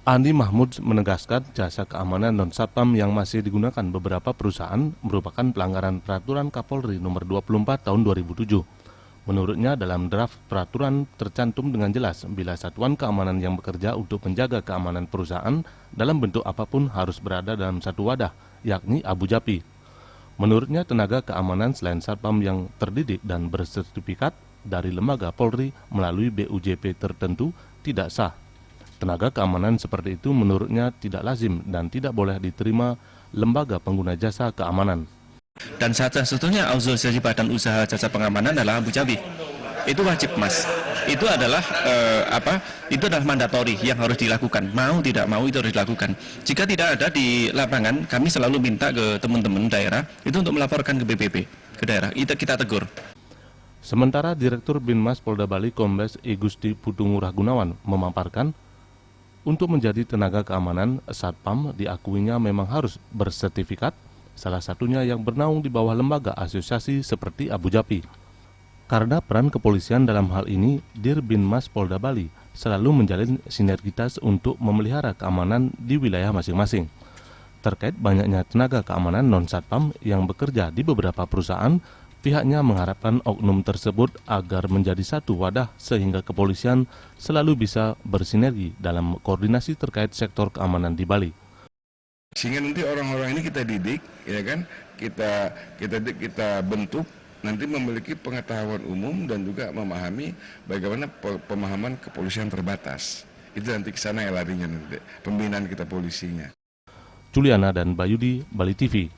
Andi Mahmud menegaskan jasa keamanan non-satpam yang masih digunakan beberapa perusahaan merupakan pelanggaran peraturan Kapolri nomor 24 tahun 2007. Menurutnya dalam draft peraturan tercantum dengan jelas bila satuan keamanan yang bekerja untuk menjaga keamanan perusahaan dalam bentuk apapun harus berada dalam satu wadah, yakni Abu Japi. Menurutnya tenaga keamanan selain satpam yang terdidik dan bersertifikat dari lembaga Polri melalui BUJP tertentu tidak sah. Tenaga keamanan seperti itu menurutnya tidak lazim dan tidak boleh diterima lembaga pengguna jasa keamanan. Dan satu-satunya asosiasi badan usaha jasa pengamanan adalah Abu Jabi. Itu wajib, Mas. Itu adalah Itu adalah mandatori yang harus dilakukan. Mau tidak mau itu harus dilakukan. Jika tidak ada di lapangan, kami selalu minta ke teman-teman daerah itu untuk melaporkan ke BPP, ke daerah. Itu kita tegur. Sementara Direktur Binmas Polda Bali Kombes I Gusti Putungurah Gunawan memaparkan untuk menjadi tenaga keamanan, satpam diakuinya memang harus bersertifikat, salah satunya yang bernaung di bawah lembaga asosiasi seperti Abu Japi. Karena peran kepolisian dalam hal ini, Dir Binmas Polda Bali selalu menjalin sinergitas untuk memelihara keamanan di wilayah masing-masing. Terkait banyaknya tenaga keamanan non-satpam yang bekerja di beberapa perusahaan, pihaknya mengharapkan oknum tersebut agar menjadi satu wadah sehingga kepolisian selalu bisa bersinergi dalam koordinasi terkait sektor keamanan di Bali. Sehingga nanti orang-orang ini kita didik, ya kan? Kita bentuk nanti memiliki pengetahuan umum dan juga memahami bagaimana pemahaman kepolisian terbatas. Itu nanti ke sana yang larinya nanti, pembinaan kita polisinya. Juliana dan Bayudi, Bali TV.